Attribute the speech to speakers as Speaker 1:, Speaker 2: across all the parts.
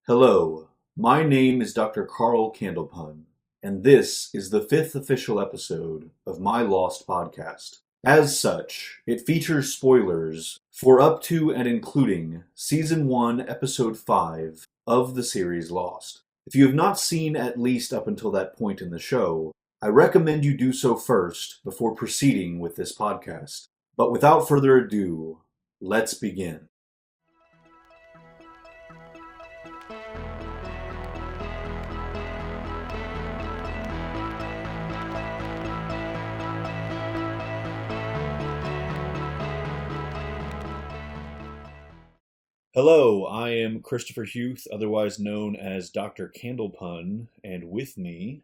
Speaker 1: Hello, my name is Dr. Carl Candlepun, and this is the 5th official episode of my Lost podcast. As such, it features spoilers for up to and including Season 1, Episode 5 of the series Lost. If you have not seen at least up until that point in the show, I recommend you do so first before proceeding with this podcast. But without further ado, let's begin. Hello, I am Christopher Huth, otherwise known as Dr. Candlepun, and with me...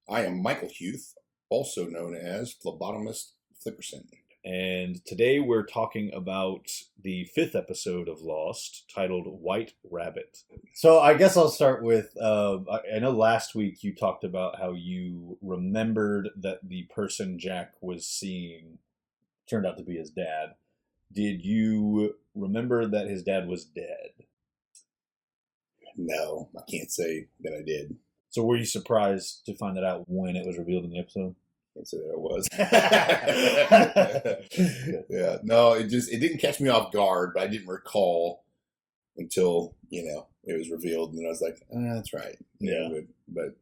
Speaker 2: I am Michael Huth, also known as Phlebotomist Flickerson.
Speaker 1: And today we're talking about the 5th episode of Lost, titled White Rabbit. So I guess I'll start with, I know last week you talked about how you remembered that the person Jack was seeing turned out to be his dad. Did you remember that his dad was dead?
Speaker 2: No, I can't say that I did.
Speaker 1: So were you surprised to find that out when it was revealed in the episode?
Speaker 2: Can't say that I was. Yeah, no, it didn't catch me off guard, but I didn't recall until, it was revealed, and I was like, that's right.
Speaker 1: Yeah.
Speaker 2: But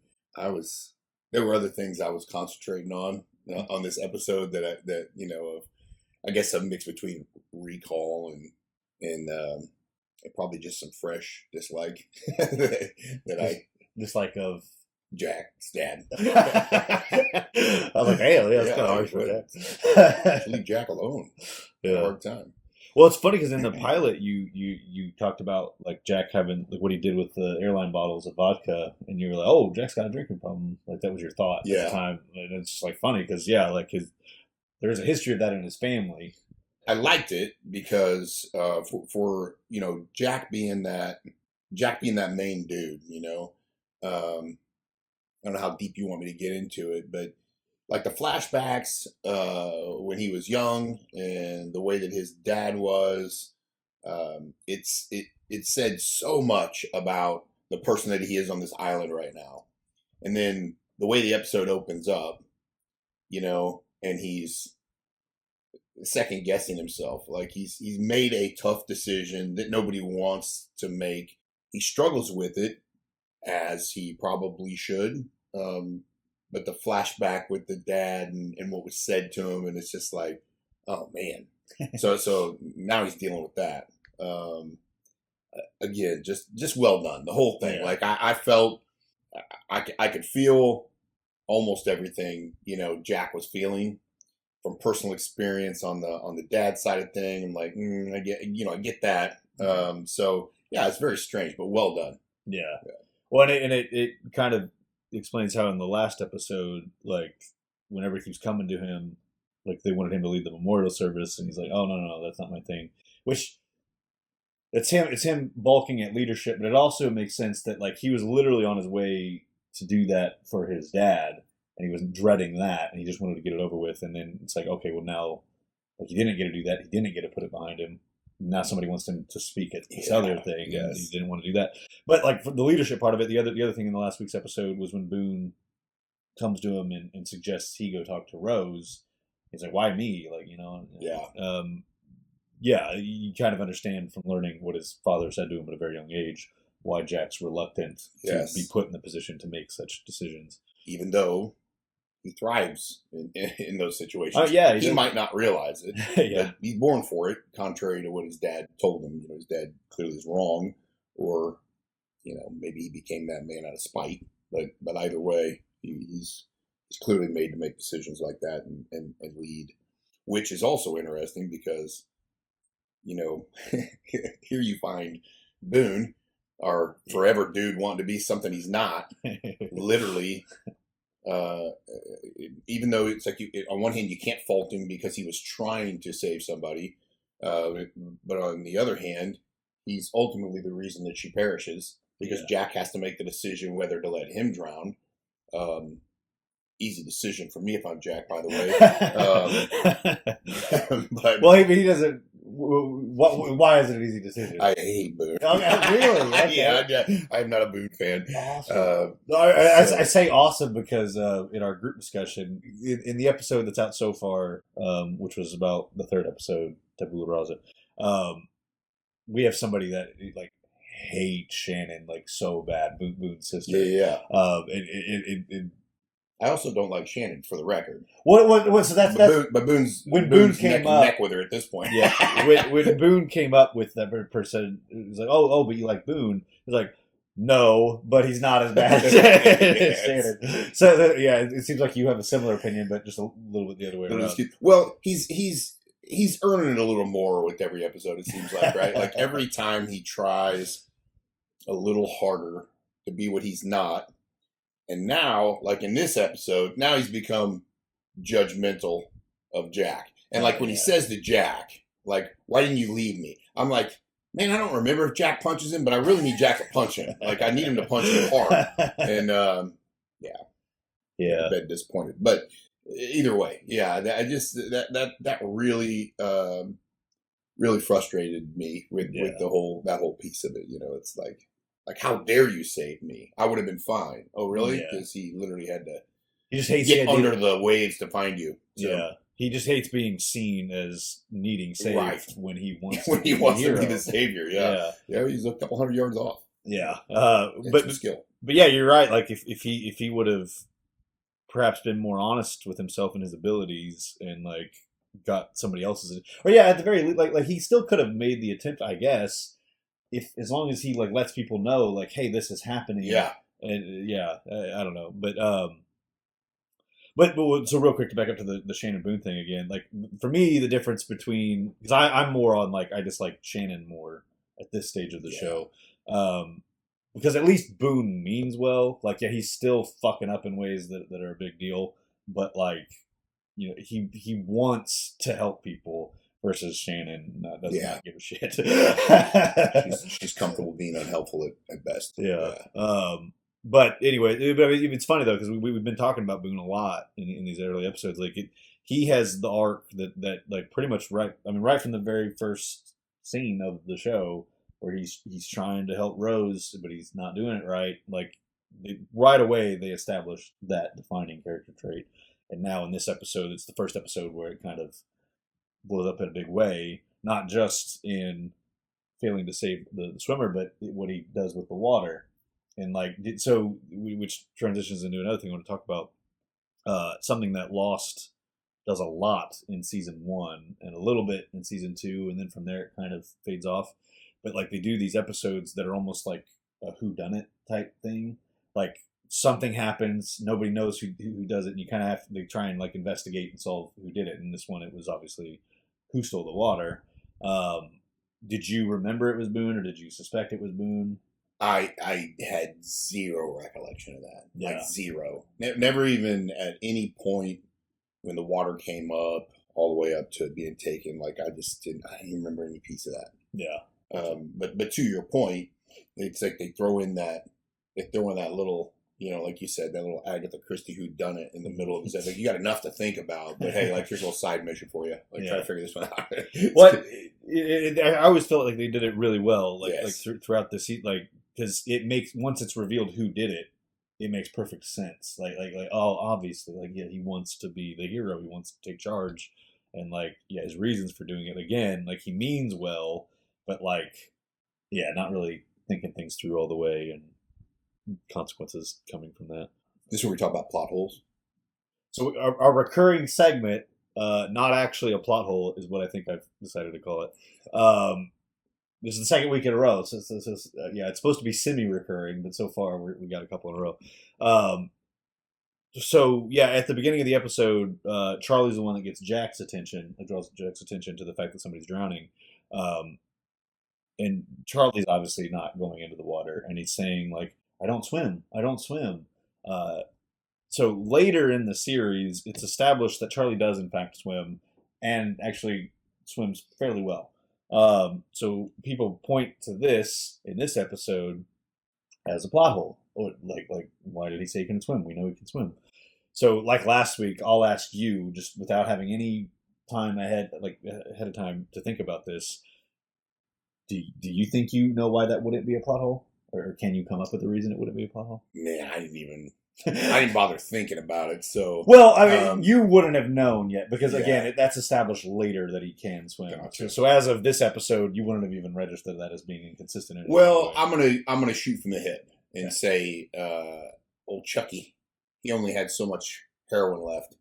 Speaker 2: there were other things I was concentrating on this episode I guess a mix between recall and probably just some fresh dislike that I
Speaker 1: dislike of
Speaker 2: Jack's dad.
Speaker 1: I was like, hey, that's kind of harsh for that.
Speaker 2: Leave Jack alone.
Speaker 1: Yeah.
Speaker 2: Hard time.
Speaker 1: Well, it's funny because in the pilot, you talked about like Jack having like what he did with the airline bottles of vodka, and you were like, oh, Jack's got a drinking problem. Like that was your thought at the time, and it's just like funny because there's a history of that in his family.
Speaker 2: I liked it because for Jack being that main dude, I don't know how deep you want me to get into it, but like the flashbacks when he was young and the way that his dad was, it said so much about the person that he is on this island right now. And then the way the episode opens up, and he's second guessing himself. Like he's made a tough decision that nobody wants to make. He struggles with it, as he probably should. But the flashback with the dad and what was said to him, and it's just like, oh man. So now he's dealing with that. Again, just well done. The whole thing. Yeah. Like I felt I could feel almost everything, Jack was feeling from personal experience on the dad side of thing. I'm like, I get that. So yeah, it's very strange, but well done.
Speaker 1: Yeah. Well, and it kind of explains how in the last episode, like whenever he was coming to him, like they wanted him to lead the memorial service, and he's like, "Oh no, that's not my thing." Which it's him balking at leadership, but it also makes sense that like he was literally on his way to do that for his dad, and he was dreading that, and he just wanted to get it over with. And then it's like, okay, well now, like he didn't get to do that, he didn't get to put it behind him. Now somebody wants him to speak at this other thing, yes. And he didn't want to do that. But like for the leadership part of it, the other thing in the last week's episode was when Boone comes to him and suggests he go talk to Rose. He's like, "Why me?" Like you kind of understand from learning what his father said to him at a very young age why Jack's reluctant to be put in the position to make such decisions,
Speaker 2: even though he thrives in those situations. He might not realize it. But he's born for it, contrary to what his dad told him. His dad clearly is wrong, or maybe he became that man out of spite. But either way, he's clearly made to make decisions like that and lead, which is also interesting because here you find Boone, our forever dude, wanting to be something he's not, literally. Even though it's like on one hand you can't fault him because he was trying to save somebody, but on the other hand, he's ultimately the reason that she perishes because Jack has to make the decision whether to let him drown. Easy decision for me if I'm Jack, by the way.
Speaker 1: But well, he doesn't. Why is it an easy decision?
Speaker 2: I hate Boone.
Speaker 1: Okay, really? Okay.
Speaker 2: Yeah, I'm not a Boone fan.
Speaker 1: Awesome. I say awesome because in our group discussion, in the episode that's out so far, which was about the third episode, Tabula Rasa, we have somebody that like hates Shannon like so bad, Boone's sister.
Speaker 2: Yeah.
Speaker 1: And
Speaker 2: I also don't like Shannon, for the record.
Speaker 1: What? So that's
Speaker 2: but Boone's
Speaker 1: when
Speaker 2: Boone's
Speaker 1: Boone came
Speaker 2: neck with her at this point.
Speaker 1: Yeah, when Boone came up with that person, it was like, oh, but you like Boone? He's like, no, but he's not as bad as Shannon. So yeah, it seems like you have a similar opinion, but just a little bit the other way around.
Speaker 2: Well, he's earning it a little more with every episode. It seems like, right? Like every time he tries a little harder to be what he's not. And now, like in this episode, now he's become judgmental of Jack. And like when he says to Jack, like, why didn't you leave me? I'm like, man, I don't remember if Jack punches him, but I really need Jack to punch him. Like, I need him to punch him hard. And, a bit disappointed. But either way, yeah, that really, really frustrated me with that whole piece of it. You know, it's like, how dare you save me? I would have been fine. Oh, really? Because he literally had to get under the waves to find you. So.
Speaker 1: Yeah. He just hates being seen as needing saved when he wants
Speaker 2: to be the savior. Yeah, he's a couple hundred yards off.
Speaker 1: Yeah,
Speaker 2: but skill.
Speaker 1: But yeah, you're right. Like if he would have perhaps been more honest with himself and his abilities, and like got somebody else's, or at the very least, like he still could have made the attempt, I guess. If as long as he like lets people know, like, hey, this is happening.
Speaker 2: Yeah,
Speaker 1: and I don't know, But so real quick to back up to the Shannon Boone thing again, like for me the difference between, because I'm more on like I just like Shannon more at this stage of the show, because at least Boone means well. Like he's still fucking up in ways that are a big deal, but like he wants to help people versus Shannon does not give a shit.
Speaker 2: she's comfortable being unhelpful at best.
Speaker 1: But anyway, it's funny though because we've been talking about Boone a lot in these early episodes. Like he has the arc that like pretty much right from the very first scene of the show where he's trying to help Rose, but he's not doing it right. Like right away they established that defining character trait, and now in this episode, it's the first episode where it kind of blows up in a big way, not just in failing to save the swimmer, but what he does with the water. And like, so which transitions into another thing I want to talk about, something that Lost does a lot in season 1 and a little bit in season 2, and then from there it kind of fades off. But like they do these episodes that are almost like a whodunit type thing. Like something happens, nobody knows who does it, and you kind of they try and like investigate and solve who did it. And this one, it was obviously who stole the water. Did you remember it was Boone, or did you suspect it was Boone?
Speaker 2: I had zero recollection of that. Like zero. Never even at any point when the water came up, all the way up to being taken. Like I didn't remember any piece of that.
Speaker 1: Yeah.
Speaker 2: But to your point, it's like they throw in that little, like you said, that little Agatha Christie whodunit in the middle of the set. Like you got enough to think about, but hey, like here's a little side mission for you. Like try to figure this one out.
Speaker 1: What I always felt like they did it really well. Like throughout the season, like. Because it makes, once it's revealed who did it, it makes perfect sense. Like oh, obviously, like he wants to be the hero. He wants to take charge, and like his reasons for doing it again. Like he means well, but like not really thinking things through all the way, and consequences coming from that.
Speaker 2: This is where we talk about plot holes.
Speaker 1: So our recurring segment, not actually a plot hole, is what I think I've decided to call it. This is the second week in a row. So it's supposed to be semi-recurring, but so far we got a couple in a row. At the beginning of the episode, Charlie's the one that gets Jack's attention. It draws Jack's attention to the fact that somebody's drowning. And Charlie's obviously not going into the water, and he's saying like, I don't swim. So later in the series, it's established that Charlie does in fact swim, and actually swims fairly well. So people point to this in this episode as a plot hole, or like why did he say he can swim? We know he can swim. So like last week, I'll ask you, just without having any time ahead of time to think about this, do you think you know why that wouldn't be a plot hole, or can you come up with a reason it wouldn't be a plot hole?
Speaker 2: Man, I didn't bother thinking about it. So,
Speaker 1: well, I mean, you wouldn't have known yet because
Speaker 2: Yeah.
Speaker 1: again, that's established later that he can swim.
Speaker 2: Gotcha.
Speaker 1: So as of this episode, you wouldn't have even registered that as being inconsistent.
Speaker 2: Well, I'm gonna shoot from the hip and
Speaker 1: Yeah.
Speaker 2: say, old Chucky, he only had so much heroin left,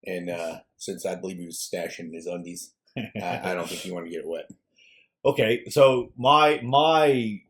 Speaker 2: and since I believe he was stashing in his undies, I don't think he wanted to get it wet.
Speaker 1: Okay, so my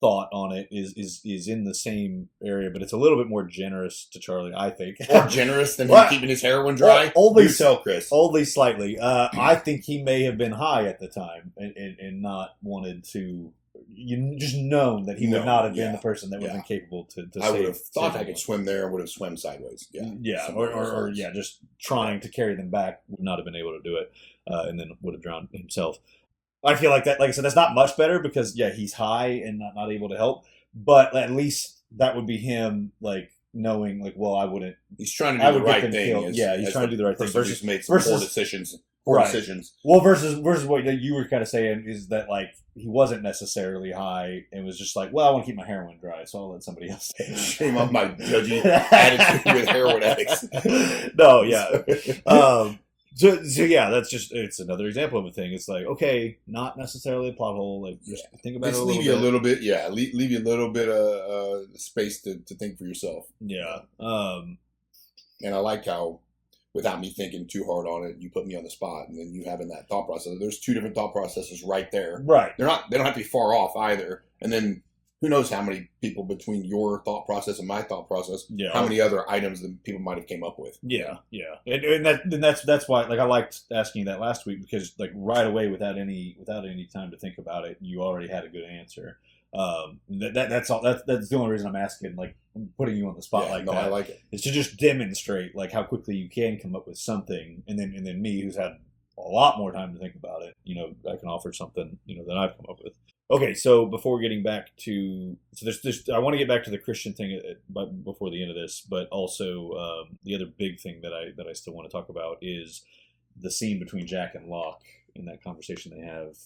Speaker 1: thought on it is in the same area, but it's a little bit more generous to Charlie, I think.
Speaker 2: More generous than him keeping his heroin dry?
Speaker 1: Only
Speaker 2: Do tell, Chris.
Speaker 1: Only slightly. I think he may have been high at the time and not wanted to. You just known that he would not have been the person that would have been capable to
Speaker 2: I would have thought I could swim there and would have swum sideways. Yeah.
Speaker 1: Or just trying to carry them back, would not have been able to do it, and then would have drowned himself. I feel like that, like I said, that's not much better because he's high and not able to help. But at least that would be him, like knowing, like, well, I wouldn't.
Speaker 2: He's trying to do the right thing.
Speaker 1: He's trying to do the right thing.
Speaker 2: Versus made some poor decisions. Decisions.
Speaker 1: Well, versus what you were kind of saying is that like he wasn't necessarily high and was just like, well, I want to keep my heroin dry, so I'll let somebody else take it.
Speaker 2: Shame on my judgy attitude with heroin addicts.
Speaker 1: No, yeah. So yeah, it's another example of a thing. It's like, okay, not necessarily a plot hole. Like, just think about it a little bit.
Speaker 2: Leave you a little bit, leave you a little bit of space to think for yourself.
Speaker 1: Yeah.
Speaker 2: And I like how, without me thinking too hard on it, you put me on the spot, and then you having that thought process. There's two different thought processes right there.
Speaker 1: Right.
Speaker 2: They don't have to be far off either. And then who knows how many people between your thought process and my thought process, how many other items that people might have came up with.
Speaker 1: Yeah. And that's why, like, I liked asking you that last week because, like, right away without any time to think about it, you already had a good answer. That's all. That's the only reason I'm asking, like, I'm putting you on the spot like that.
Speaker 2: I like it.
Speaker 1: Is to just demonstrate like how quickly you can come up with something, and then me, who's had a lot more time to think about it, I can offer something that I've come up with. Okay, so before getting back to there's I want to get back to the Christian thing before the end of this, but also the other big thing that I still want to talk about is the scene between Jack and Locke in that conversation they have.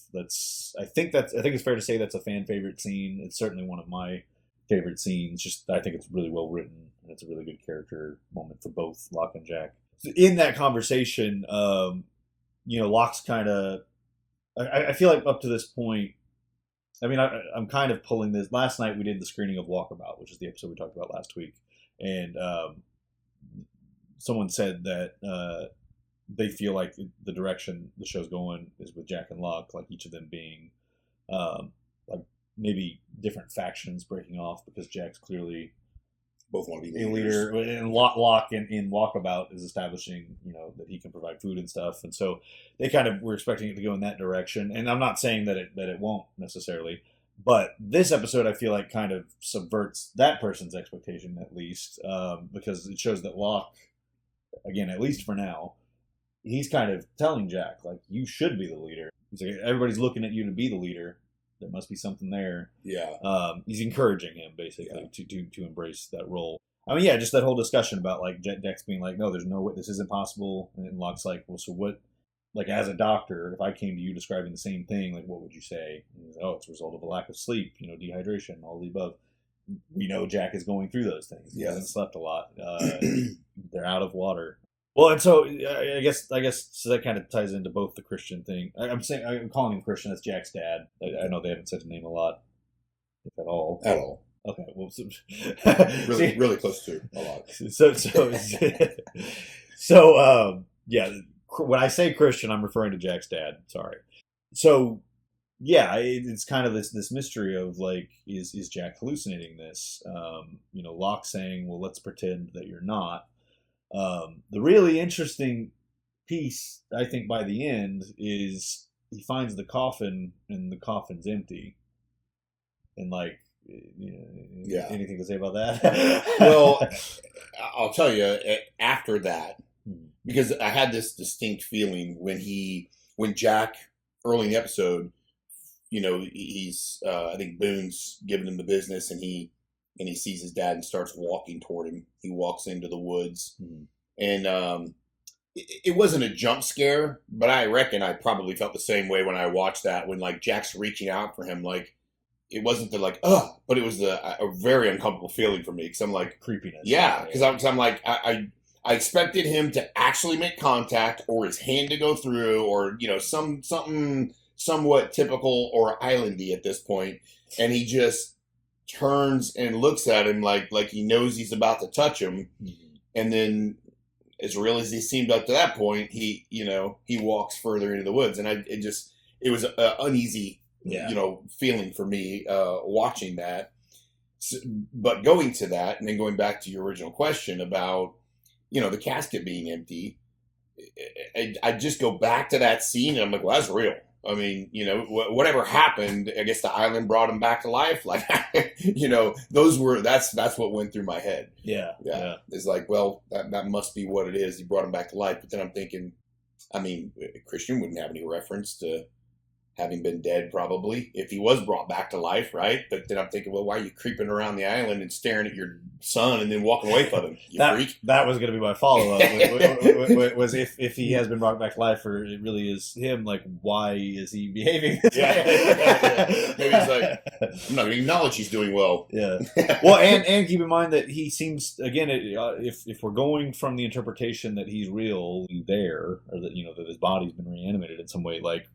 Speaker 1: I think it's fair to say that's a fan favorite scene. It's certainly one of my favorite scenes. Just I think it's really well written and it's a really good character moment for both Locke and Jack. In that conversation, Locke's kind of. I feel like up to this point. I mean, I'm kind of pulling this. Last night we did the screening of Walkabout, which is the episode we talked about last week, and someone said that they feel like the direction the show's going is with Jack and Locke, like each of them being like maybe different factions breaking off because Jack's clearly
Speaker 2: both want to be
Speaker 1: a leader, and Locke in Walkabout is establishing that he can provide food and stuff, and so they kind of were expecting it to go in that direction. And I'm not saying that it won't necessarily, but this episode I feel like kind of subverts that person's expectation at least, because it shows that Locke, again, at least for now, he's kind of telling Jack, like, you should be the leader. He's like, everybody's looking at you to be the leader. There must be something there.
Speaker 2: Yeah.
Speaker 1: He's encouraging him basically to embrace that role. I mean, just that whole discussion about like Dex being like, no, there's no way, this isn't possible. And Locke's like, well, so what? Like, as a doctor, if I came to you describing the same thing, like, what would you say? And he's like, oh, it's a result of a lack of sleep, dehydration, all the above. We know Jack is going through those things. He hasn't slept a lot. They're out of water. Well, and so I guess so that kind of ties into both the Christian thing. I'm calling him Christian. That's Jack's dad. I know they haven't said the name a lot, if at all.
Speaker 2: At all.
Speaker 1: Okay. Well,
Speaker 2: really close to a lot.
Speaker 1: So when I say Christian, I'm referring to Jack's dad. Sorry. So it's kind of this mystery of like, is Jack hallucinating this? Locke saying, well, let's pretend that you're not. The really interesting piece, I think, by the end is he finds the coffin and the coffin's empty. And like, anything to say about that?
Speaker 2: Well, I'll tell you after that, because I had this distinct feeling when Jack early in the episode, he's I think Boone's giving him the business and he sees his dad and starts walking toward him. He walks into the woods, and it wasn't a jump scare, but I reckon I probably felt the same way when I watched that, when like Jack's reaching out for him. Like, it wasn't the like, but it was a very uncomfortable feeling for me, because I'm like,
Speaker 1: Creepiness.
Speaker 2: yeah, because I'm like, I expected him to actually make contact, or his hand to go through, or something somewhat typical or islandy at this point, and he just turns and looks at him like he knows he's about to touch him, and then, as real as he seemed up to that point, he walks further into the woods, and it was an uneasy, feeling for me watching that. So, but going to that, and then going back to your original question about the casket being empty, I just go back to that scene, and I'm like, well, that's real. I mean, whatever happened, I guess the island brought him back to life. Like, that's what went through my head.
Speaker 1: Yeah.
Speaker 2: It's like, well, that must be what it is. He brought him back to life. But then I'm thinking, I mean, Christian wouldn't have any reference to having been dead, probably, if he was brought back to life, right? But then I'm thinking, well, why are you creeping around the island and staring at your son and then walking away from him? You freak.
Speaker 1: That was going to be my follow-up. was if he has been brought back to life, or it really is him, like, why is he behaving this way?
Speaker 2: Maybe he's like, I'm not going to acknowledge he's doing well.
Speaker 1: Yeah. Well, and keep in mind that he seems, again, if we're going from the interpretation that he's real there, or that, that his body's been reanimated in some way, like,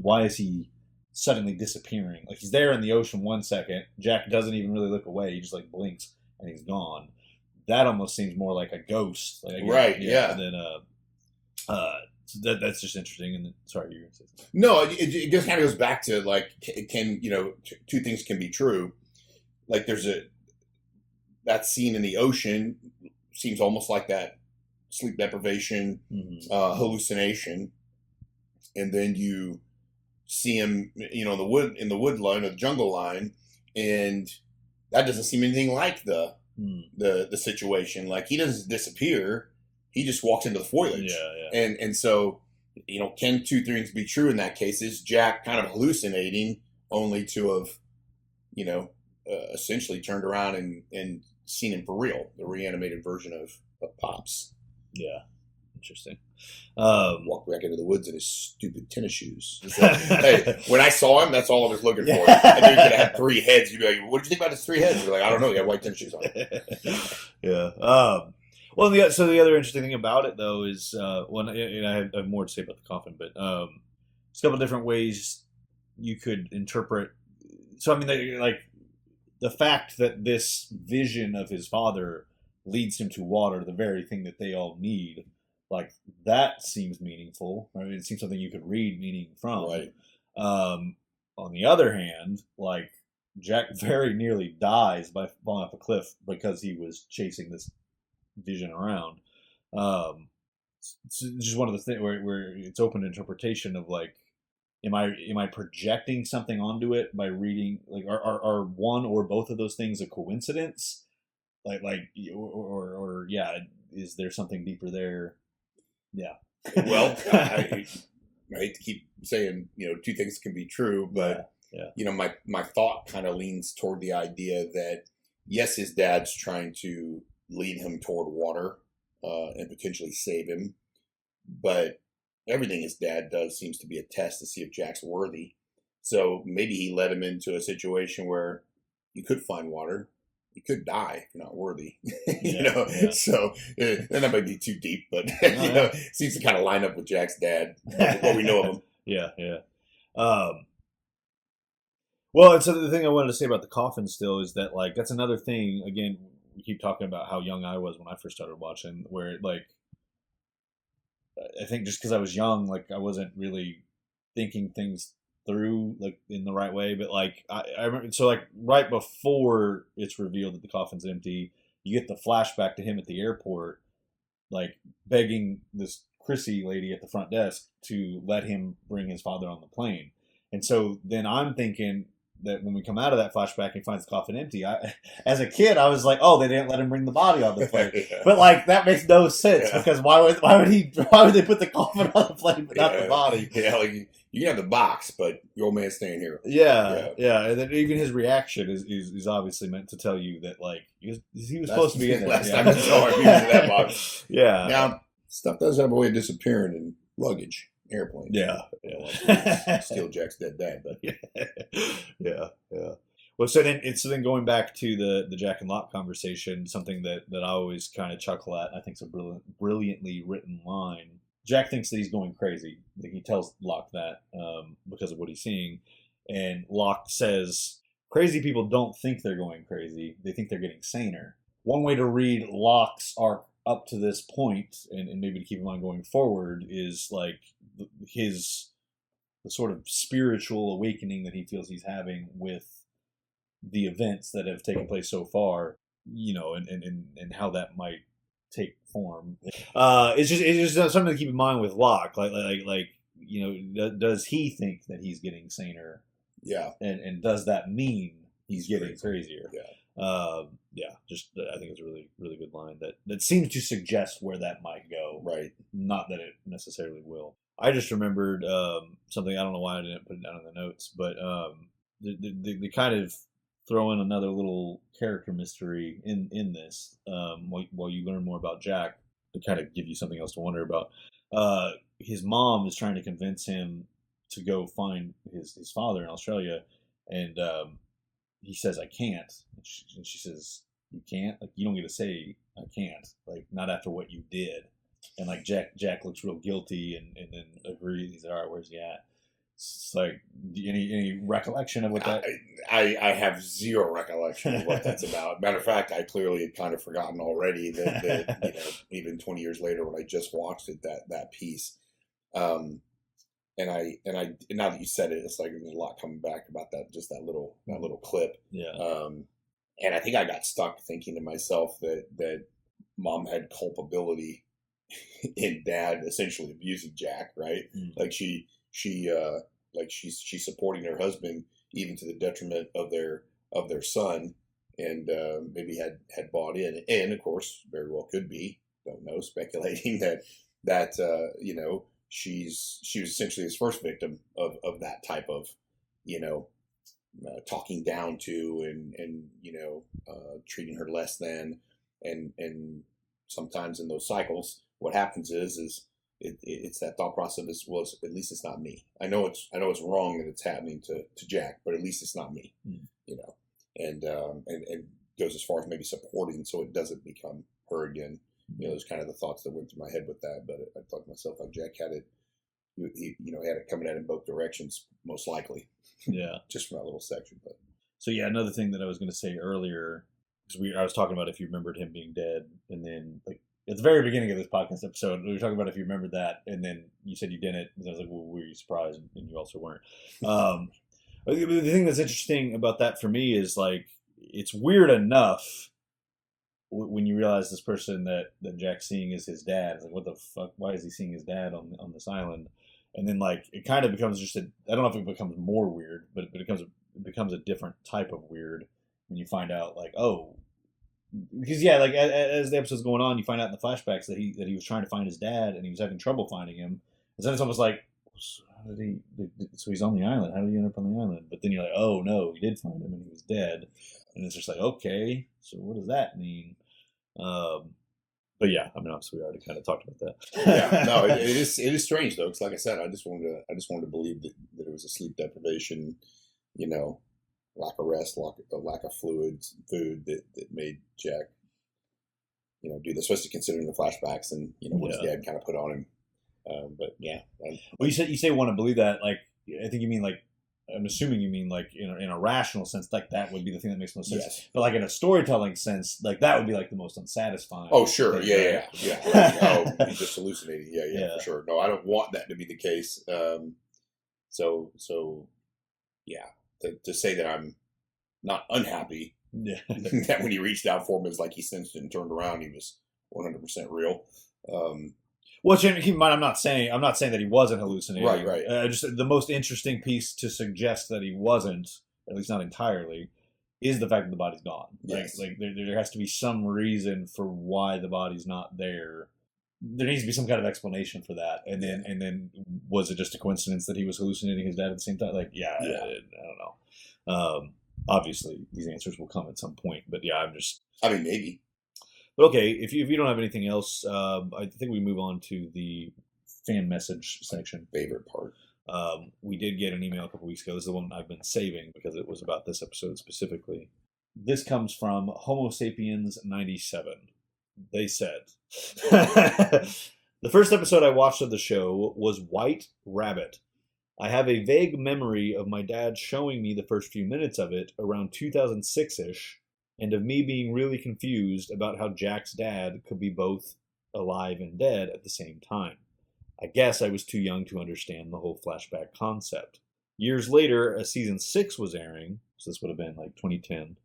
Speaker 1: why is he suddenly disappearing? Like, he's there in the ocean 1 second. Jack doesn't even really look away. He just like blinks and he's gone. That almost seems more like a ghost. Like,
Speaker 2: right. Yeah.
Speaker 1: And then, so that's just interesting. And then, sorry, you were going to say something.
Speaker 2: No, it just kind of goes back to like, can two things can be true. Like, that scene in the ocean seems almost like that sleep deprivation, hallucination, and then you see him, in the wood line or the jungle line, and that doesn't seem anything like the situation. Like, he doesn't disappear; he just walks into the foliage.
Speaker 1: Yeah.
Speaker 2: And so, can two things be true in that case? Is Jack kind of hallucinating, only to have, essentially turned around and seen him for real, the reanimated version of Pops?
Speaker 1: Yeah. Interesting.
Speaker 2: Walk back into the woods in his stupid tennis shoes. Like, hey, when I saw him, that's all I was looking for. I knew he could have had 3 heads. You'd be like, "What did you think about his 3 heads?" You're like, "I don't know. He had white tennis shoes on."
Speaker 1: Yeah. Well, so the other interesting thing about it, though, is and I have more to say about the coffin, but there's a couple of different ways you could interpret. So, I mean, like, the fact that this vision of his father leads him to water, the very thing that they all need. Like, that seems meaningful. I mean, it seems something you could read meaning from.
Speaker 2: Right.
Speaker 1: On the other hand, like, Jack very nearly dies by falling off a cliff because he was chasing this vision around. It's just one of the things where it's open to interpretation of, like, am I projecting something onto it by reading? Like, are one or both of those things a coincidence? Or is there something deeper there? Yeah.
Speaker 2: Well, I hate to keep saying, two things can be true, but my thought kind of leans toward the idea that, yes, his dad's trying to lead him toward water and potentially save him, but everything his dad does seems to be a test to see if Jack's worthy. So maybe he led him into a situation where you could find water. You could die if you're not worthy, So that might be too deep, but it seems to kind of line up with Jack's dad, what we know of him.
Speaker 1: Yeah. Well, and so the thing I wanted to say about the coffin still is that, like, that's another thing. Again, we keep talking about how young I was when I first started watching, where, like, I think just because I was young, like, I wasn't really thinking things through, like, in the right way, but, like, I remember, so, like, right before it's revealed that the coffin's empty, you get the flashback to him at the airport, like, begging this Chrissy lady at the front desk to let him bring his father on the plane. And so then I'm thinking that when we come out of that flashback and finds the coffin empty, as a kid, I was like, oh, they didn't let him bring the body on the plane. But, like, that makes no sense, because why would they put the coffin on the plane but not the body?
Speaker 2: Yeah, like, you can have the box, but your old man's staying here.
Speaker 1: Yeah. And then even his reaction is obviously meant to tell you that, like, he was supposed to be in there.
Speaker 2: Last time I saw him, he was in that box.
Speaker 1: Yeah.
Speaker 2: Now, Stuff does have a way of disappearing in luggage, airplanes.
Speaker 1: Yeah,
Speaker 2: like steal Jack's dead dad, but
Speaker 1: yeah. Well, so then going back to the Jack and Locke conversation, something that I always kind of chuckle at, I think it's a brilliantly written line. Jack thinks that he's going crazy. He tells Locke that because of what he's seeing, and Locke says, "Crazy people don't think they're going crazy; they think they're getting saner." One way to read Locke's arc up to this point, and maybe to keep him on going forward, is like the sort of spiritual awakening that he feels he's having with the events that have taken place so far, and how that might take form. It's just something to keep in mind with Locke. Does he think that he's getting saner?
Speaker 2: Yeah.
Speaker 1: And does that mean he's getting crazier?
Speaker 2: Yeah.
Speaker 1: I think it's a really, really good line that seems to suggest where that might go.
Speaker 2: Right.
Speaker 1: Not that it necessarily will. I just remembered something. I don't know why I didn't put it down in the notes, but the kind of throw in another little character mystery in this while you learn more about Jack, to kind of give you something else to wonder about. His mom is trying to convince him to go find his father in Australia, and he says, "I can't," and she says, "You can't? Like, you don't get to say I can't, like, not after what you did." And like Jack looks real guilty and then agrees. He's like, "All right, where's he at?" It's like, any recollection of what that?
Speaker 2: I have zero recollection of what that's about. Matter of fact, I clearly had kind of forgotten already that even 20 years later when I just watched it, that piece. And I now that you said it, it's like there's a lot coming back about that little clip.
Speaker 1: Yeah.
Speaker 2: And I think I got stuck thinking to myself that mom had culpability in dad essentially abusing Jack, right?
Speaker 1: Mm.
Speaker 2: Like she's supporting her husband even to the detriment of their son, and maybe had bought in, and of course very well could be, don't know, speculating that she was essentially his first victim of that type of talking down to and treating her less than, and sometimes in those cycles what happens is it's that thought process was, at least it's not me. I know it's wrong that it's happening to Jack, but at least it's not me. And goes as far as maybe supporting so it doesn't become her again. Those kind of the thoughts that went through my head with that. But I thought to myself, like, Jack had it, he had it coming at in both directions, most likely.
Speaker 1: Yeah.
Speaker 2: Just from that little section. But
Speaker 1: so yeah, another thing that I was going to say earlier, because I was talking about if you remembered him being dead, and then like at the very beginning of this podcast episode, we were talking about if you remembered that, and then you said you didn't, and I was like, well, were you surprised? And you also weren't. The thing that's interesting about that for me is, like, it's weird enough when you realize this person that Jack's seeing is his dad. It's like, what the fuck? Why is he seeing his dad on this island? And then, like, it kind of becomes just I don't know if it becomes more weird, but it becomes a different type of weird when you find out, like, oh, because yeah, like as the episode's going on, you find out in the flashbacks that he was trying to find his dad and he was having trouble finding him. And then it's almost like, so he's on the island. How did he end up on the island? But then you're like, oh no, he did find him and he was dead. And it's just like, okay, so what does that mean? But yeah, I mean, obviously we already kind of talked about that.
Speaker 2: Yeah, no, it is strange though, because like I said, I just wanted to believe that it was a sleep deprivation, lack of rest, lack of fluids, food that made Jack, do this, especially considering the flashbacks and what his dad kind of put on him. But yeah.
Speaker 1: Well, you say want to believe that, like, I think you mean, like, I'm assuming you mean, like, in a rational sense, like that would be the thing that makes most sense.
Speaker 2: Yes.
Speaker 1: But like in a storytelling sense, like that would be like the most unsatisfying.
Speaker 2: Oh sure,
Speaker 1: thing,
Speaker 2: yeah. Like, oh, he's just hallucinating. Yeah, for sure. No, I don't want that to be the case. So yeah, to say that I'm not unhappy.
Speaker 1: Yeah.
Speaker 2: That when he reached out for him, it's like he sensed it and turned around. He was 100% real.
Speaker 1: Well, keep in mind, I'm not saying that he wasn't hallucinating.
Speaker 2: Right.
Speaker 1: Just the most interesting piece to suggest that he wasn't, at least not entirely, is the fact that the body's gone.
Speaker 2: Yes.
Speaker 1: Like there has to be some reason for why the body's not there. There needs to be some kind of explanation for that. And then was it just a coincidence that he was hallucinating his dad at the same time? Like, I don't know. Obviously, these answers will come at some point. But yeah, maybe. But okay, if you don't have anything else, I think we move on to the fan message section.
Speaker 2: Favorite part.
Speaker 1: We did get an email a couple weeks ago. This is the one I've been saving because it was about this episode specifically. This comes from Homo Sapiens 97. They said, the first episode I watched of the show was White Rabbit. I have a vague memory of my dad showing me the first few minutes of it around 2006-ish, and of me being really confused about how Jack's dad could be both alive and dead at the same time. I guess I was too young to understand the whole flashback concept. Years later, as season 6 was airing, so this would have been like 2010,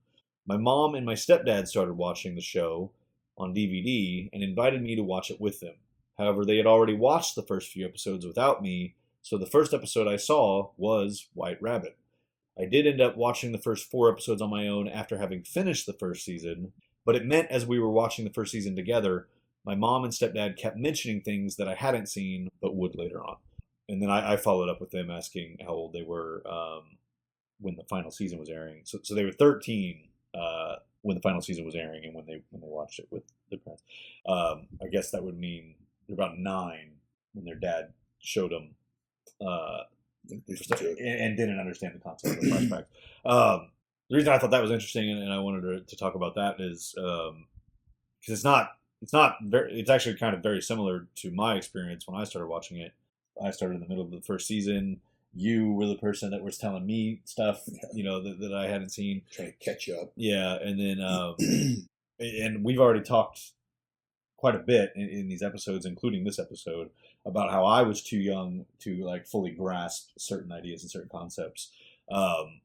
Speaker 1: my mom and my stepdad started watching the show on DVD and invited me to watch it with them. However, they had already watched the first few episodes without me, so the first episode I saw was White Rabbit. I did end up watching the first 4 episodes on my own after having finished the first season, but it meant as we were watching the first season together, my mom and stepdad kept mentioning things that I hadn't seen but would later on. And then I followed up with them asking how old they were when the final season was airing. So they were 13 when the final season was airing and when they watched it with their parents. I guess that would mean they're about 9 when their dad showed them and didn't understand the concept of the flashback. The reason I thought that was interesting and I wanted to talk about that is because it's actually kind of very similar to my experience when I started watching it. I started in the middle of the first season. You were the person that was telling me stuff, that I hadn't seen.
Speaker 2: Trying to catch up.
Speaker 1: Yeah, and then and we've already talked quite a bit in these episodes, including this episode, about how I was too young to like fully grasp certain ideas and certain concepts. And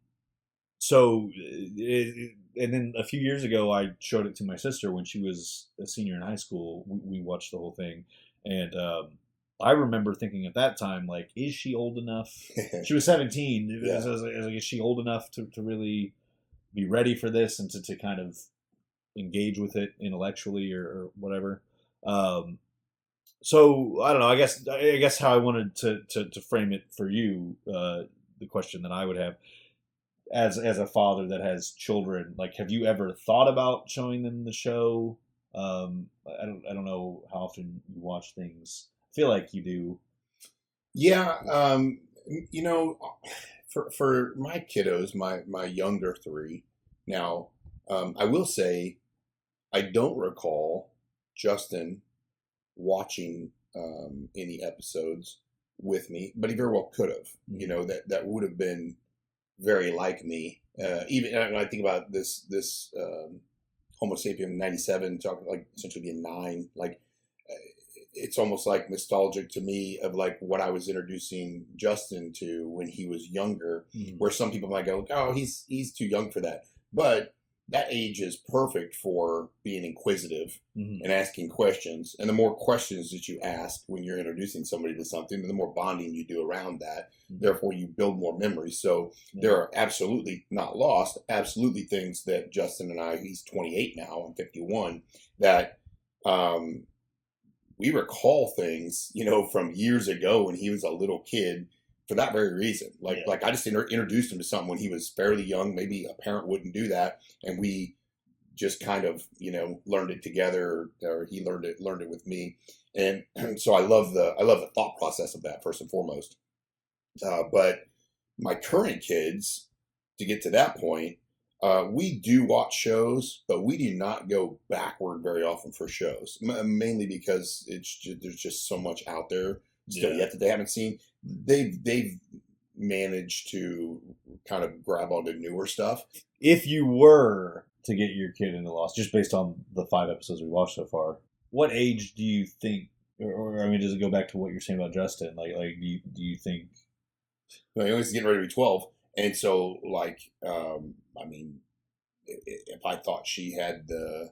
Speaker 1: then a few years ago, I showed it to my sister when she was a senior in high school. We watched the whole thing, and I remember thinking at that time, like, is she old enough? She was 17.
Speaker 2: Yeah.
Speaker 1: So I was like, is she old enough to really be ready for this and to kind of engage with it intellectually or whatever? So I don't know. I guess how I wanted to frame it for you, the question that I would have as a father that has children, like, have you ever thought about showing them the show? I don't know how often you watch things. I feel like you do.
Speaker 2: Yeah, for my kiddos, my younger 3. Now, I will say, I don't recall Justin watching any episodes with me, but he very well could have.
Speaker 1: Mm-hmm.
Speaker 2: That would have been very like me. Even when I think about this Homo sapien 97, talking like essentially being 9, like it's almost like nostalgic to me of like what I was introducing Justin to when he was younger.
Speaker 1: Mm-hmm.
Speaker 2: Where some people might go, "Oh, he's too young for that," but that age is perfect for being inquisitive
Speaker 1: Mm-hmm.
Speaker 2: and asking questions. And the more questions that you ask when you're introducing somebody to something, the more bonding you do around that.
Speaker 1: Mm-hmm.
Speaker 2: Therefore, you build more memories. So there are absolutely not lost, absolutely things that Justin and I, he's 28 now, I'm 51, that we recall things, from years ago when he was a little kid for that very reason. Like I just introduced him to something when he was fairly young. Maybe a parent wouldn't do that. And we just kind of, learned it together, or he learned it with me. And so I love the thought process of that first and foremost. But my current kids, to get to that point, we do watch shows, but we do not go backward very often for shows, mainly because there's just so much out there still yet that they haven't seen. They've managed to kind of grab onto newer stuff.
Speaker 1: If you were to get your kid into Lost, just based on the 5 episodes we watched so far, what age do you think, or I mean, does it go back to what you're saying about Justin? Like do you think?
Speaker 2: No, he's getting ready to be 12, and so I mean, if I thought she had the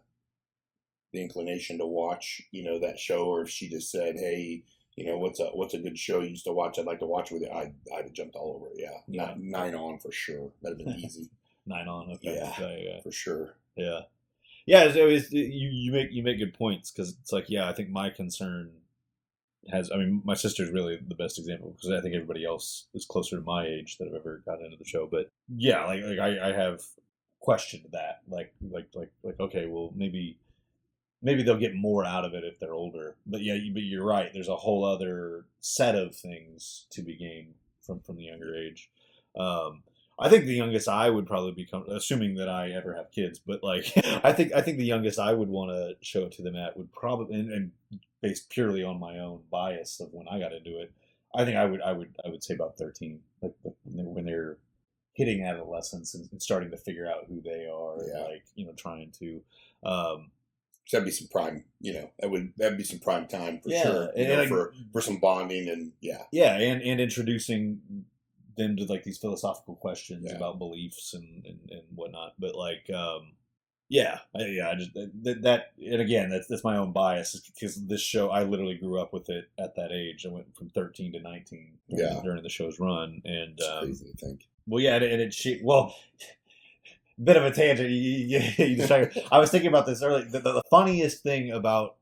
Speaker 2: inclination to watch, that show, or if she just said, "Hey, what's a good show you used to watch? I'd like to watch with you," I'd have jumped all over it. Yeah, 9 on for sure. That'd have been easy.
Speaker 1: 9 on, okay.
Speaker 2: Yeah, for sure.
Speaker 1: Yeah. You make good points, because it's like, I think my concern my sister's really the best example, because I think everybody else is closer to my age that have ever gotten into the show. But yeah, I have questioned that, like okay, well, maybe maybe they'll get more out of it if they're older. But yeah, but you're right. There's a whole other set of things to be gained from the younger age. I think the youngest I would probably become, assuming that I ever have kids, but like I think the youngest I would want to show it to them at would probably, and based purely on my own bias of when I got into it, I think I would say about 13, like when they're hitting adolescence and starting to figure out who they are,
Speaker 2: Yeah.
Speaker 1: and like trying to. Um,
Speaker 2: So that'd be some prime, that'd be some prime time for
Speaker 1: Yeah,
Speaker 2: sure,
Speaker 1: and
Speaker 2: for some bonding and
Speaker 1: yeah, and introducing them to like these philosophical questions
Speaker 2: Yeah.
Speaker 1: about beliefs and whatnot. But like, yeah, I just that and again, that's my own bias because this show I literally grew up with it at that age. I went from 13 to 19 during the show's run, and
Speaker 2: It's crazy to think.
Speaker 1: well, yeah, and it well. Bit of a tangent. You distracted. I was thinking about this earlier. The funniest thing about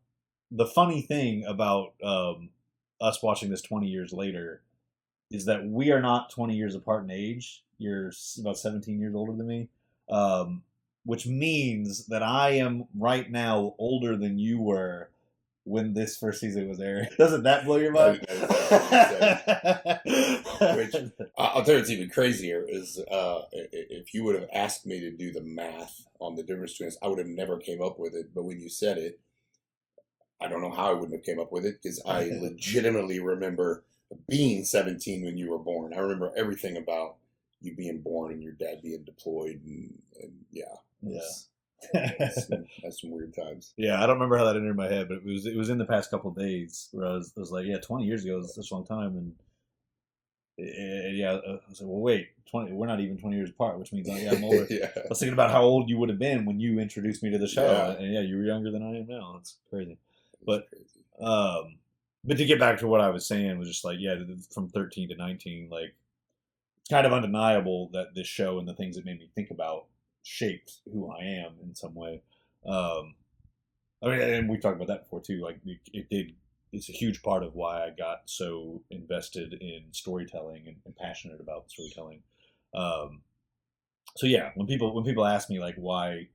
Speaker 1: us watching this 20 years later is that we are not 20 years apart in age. You're about 17 years older than me, which means that I am right now older than you were when this first season was airing. Doesn't that blow your mind?
Speaker 2: Which I'll tell you what's even crazier is if you would have asked me to do the math on the difference between us, I would have never came up with it. But when you said it, I don't know how I wouldn't have came up with it because I legitimately remember being 17 when you were born. I remember everything about you being born and your dad being deployed and that's some weird times.
Speaker 1: Yeah, I don't remember how that entered my head, but it was in the past couple of days where I was like, yeah, 20 years ago is such a long time, and yeah, I was like, well, wait, 20? We're not even 20 years apart, which means I'm older.
Speaker 2: Yeah.
Speaker 1: I was thinking about how old you would have been when you introduced me to the show,
Speaker 2: Yeah.
Speaker 1: and yeah, you were younger than I am now. It's crazy, but to get back to what I was saying was just like, yeah, from 13 to 19, like it's kind of undeniable that this show and the things it made me think about shaped who I am in some way. I mean, and we talked about that before too. Like it did. It's a huge part of why I got so invested in storytelling and passionate about storytelling. So yeah, when people ask me like why,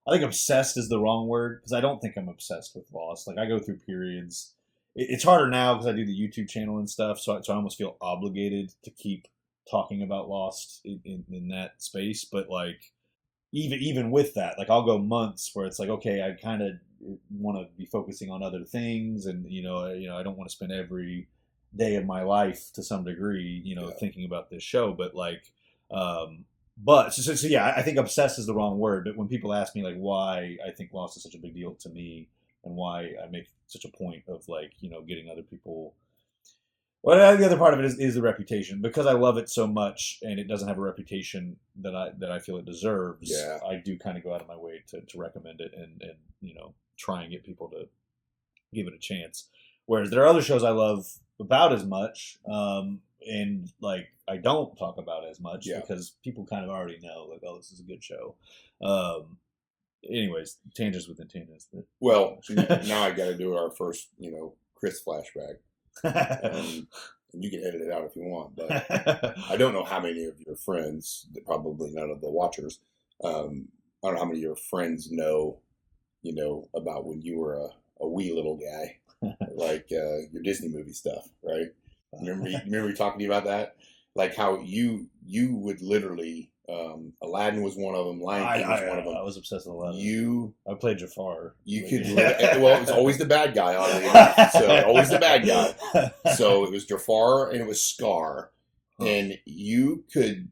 Speaker 1: I think obsessed is the wrong word because I don't think I'm obsessed with Lost. Like I go through periods. It's harder now because I do the YouTube channel and stuff, so I almost feel obligated to keep talking about Lost in that space. But like even with that, like I'll go months where it's like, okay, I kind of want to be focusing on other things, and I don't want to spend every day of my life to some degree, thinking about this show. But like, but so yeah, I think obsessed is the wrong word. But when people ask me like why I think Lost is such a big deal to me and why I make such a point of like getting other people. Well, the other part of it is the reputation because I love it so much, and it doesn't have a reputation that I feel it deserves.
Speaker 2: Yeah.
Speaker 1: I do kind of go out of my way to recommend it and try and get people to give it a chance. Whereas there are other shows I love about as much, and like I don't talk about as much because people kind of already know like, oh, this is a good show. Anyways, tangents within tangents. But,
Speaker 2: well, now I got to do our first Chris flashback. And you can edit it out if you want, but I don't know how many of your friends, probably none of the watchers, I don't know how many of your friends know about when you were a wee little guy, like your Disney movie stuff, right? Remember talking to you about that? Like how you would literally, Aladdin was one of them, Lion King was one of them.
Speaker 1: I was obsessed with Aladdin. I played Jafar.
Speaker 2: You could, well, it was always the bad guy, oddly so always the bad guy. So it was Jafar and it was Scar. And you could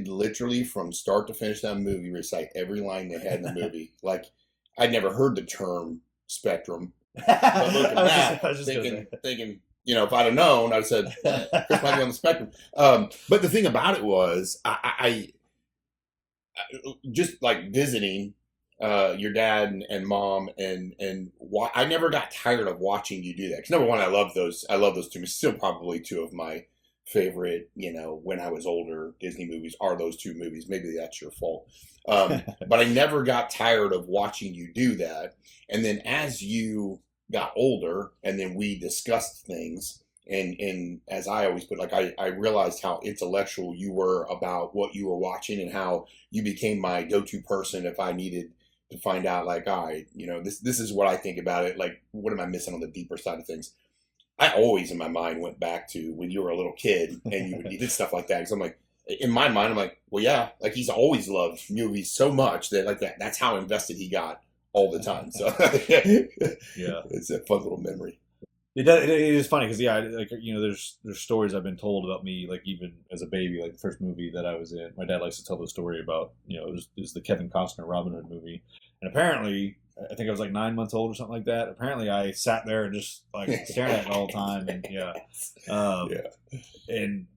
Speaker 2: literally from start to finish that movie recite every line they had in the movie. Like I'd never heard the term spectrum. But looking back, thinking, if I'd have known, I'd have said, Chris might be on the spectrum. But the thing about it was, I just like visiting your dad and mom, and I never got tired of watching you do that. Because number one, I love those two. It's still probably two of my favorite, when I was older Disney movies are those two movies. Maybe that's your fault. But I never got tired of watching you do that. And then as you got older and then we discussed things and as I always put, like I realized how intellectual you were about what you were watching and how you became my go-to person if I needed to find out, like, all right, this is what I think about it. Like, what am I missing on the deeper side of things? I always in my mind went back to when you were a little kid and you did stuff like that. Because I'm like, in my mind, I'm like, well, yeah, like he's always loved movies so much that like that's how invested he got all the time. So
Speaker 1: Yeah,
Speaker 2: it's a fun little memory.
Speaker 1: it is funny because like there's stories I've been told about me, like even as a baby, like the first movie that I was in. My dad likes to tell the story about it was the Kevin Costner Robin Hood movie, and apparently I think I was like 9 months old or something like that. Apparently I sat there and just like staring at it all the time, and
Speaker 2: Yeah.
Speaker 1: and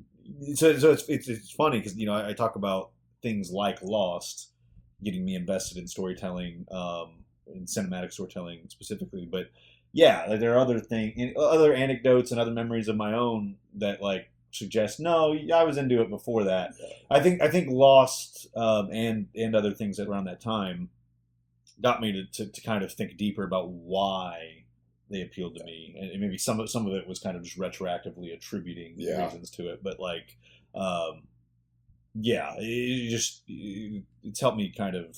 Speaker 1: so it's funny because I talk about things like Lost getting me invested in storytelling, in cinematic storytelling specifically, but yeah, like there are other anecdotes and other memories of my own that like suggest no, I was into it before that. I think Lost, and other things around that time got me to kind of think deeper about why they appealed to me, and maybe some of it was kind of just retroactively attributing reasons to it, but like, yeah, it's helped me kind of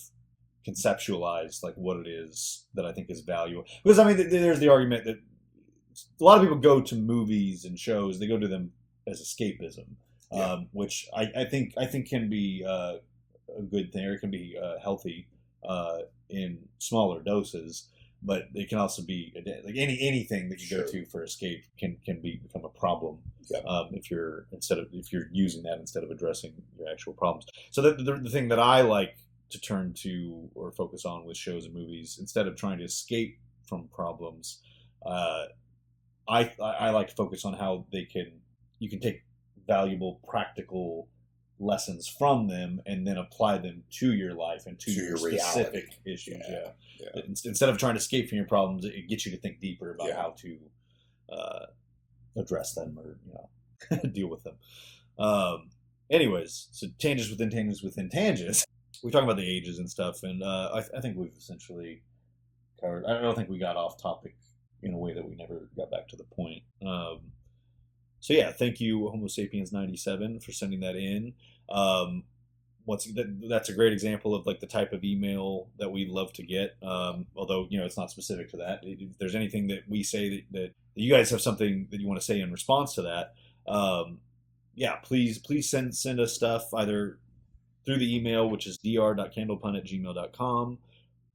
Speaker 1: conceptualize like what it is that I think is valuable. Because I mean, there's the argument that a lot of people go to movies and shows; they go to them as escapism, which I think can be a good thing, or it can be healthy in smaller doses. But it can also be like anything that you go to for escape can become a problem if you're using that instead of addressing your actual problems. So the thing that I like to turn to or focus on with shows and movies, instead of trying to escape from problems, I like to focus on how you can take valuable practical lessons from them and then apply them to your life and to your specific
Speaker 2: reality.
Speaker 1: issues. Instead of trying to escape from your problems, it gets you to think deeper about how to address them or deal with them. Anyways, so tangents within tangents within tangents. We're talking about the ages and stuff, and I think we've essentially covered. I don't think we got off topic in a way that we never got back to the point. So yeah, thank you, Homo sapiens 97, for sending that in. That's a great example of like the type of email that we love to get. Although it's not specific to that. If there's anything that we say that you guys have something that you want to say in response to that, yeah, please send us stuff either through the email, which is dr.candlepun@gmail.com,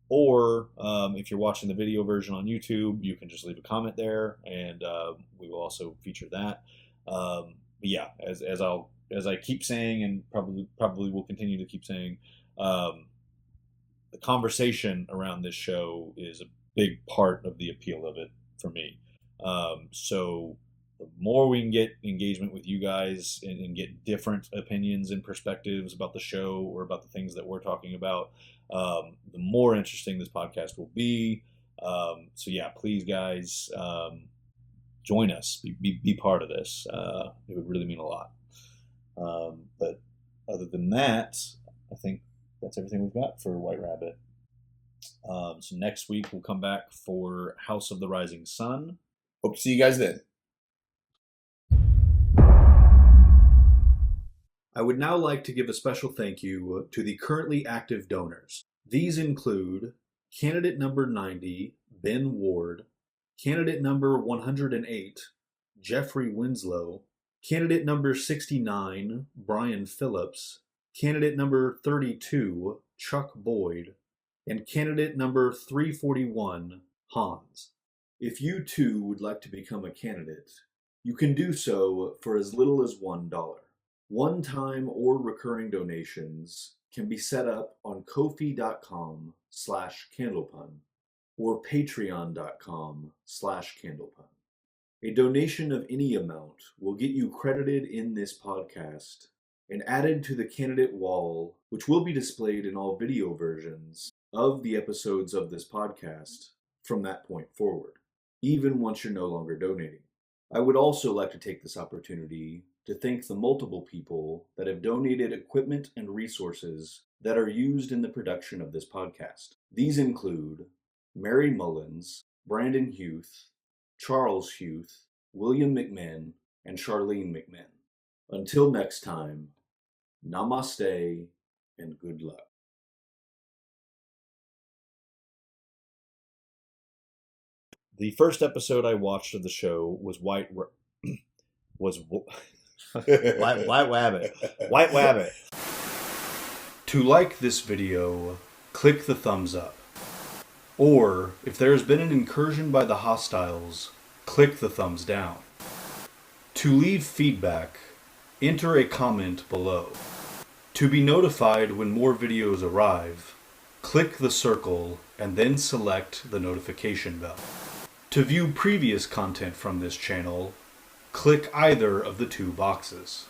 Speaker 1: or if you're watching the video version on YouTube, you can just leave a comment there, and we will also feature that. But yeah, as I keep saying, and probably will continue to keep saying, the conversation around this show is a big part of the appeal of it for me. So the more we can get engagement with you guys and get different opinions and perspectives about the show or about the things that we're talking about, the more interesting this podcast will be. So yeah, please guys, join us, be part of this. It would really mean a lot. But other than that, I think that's everything we've got for White Rabbit. So next week we'll come back for House of the Rising Sun.
Speaker 2: Hope to see you guys then.
Speaker 1: I would now like to give a special thank you to the currently active donors. These include candidate number 90, Ben Ward, candidate number 108, Jeffrey Winslow, candidate number 69, Brian Phillips, candidate number 32, Chuck Boyd, and candidate number 341, Hans. If you too would like to become a candidate, you can do so for as little as $1. One-time or recurring donations can be set up on Ko-fi.com/Candlepun or Patreon.com/Candlepun. A donation of any amount will get you credited in this podcast and added to the candidate wall, which will be displayed in all video versions of the episodes of this podcast from that point forward, even once you're no longer donating. I would also like to take this opportunity to thank the multiple people that have donated equipment and resources that are used in the production of this podcast. These include Mary Mullins, Brandon Huth, Charles Huth, William McMahon, and Charlene McMahon. Until next time, namaste and good luck. The first episode I watched of the show was White Wabbit. White Wabbit. To like this video, click the thumbs up. Or, if there has been an incursion by the hostiles, click the thumbs down. To leave feedback, enter a comment below. To be notified when more videos arrive, click the circle and then select the notification bell. To view previous content from this channel, click either of the two boxes.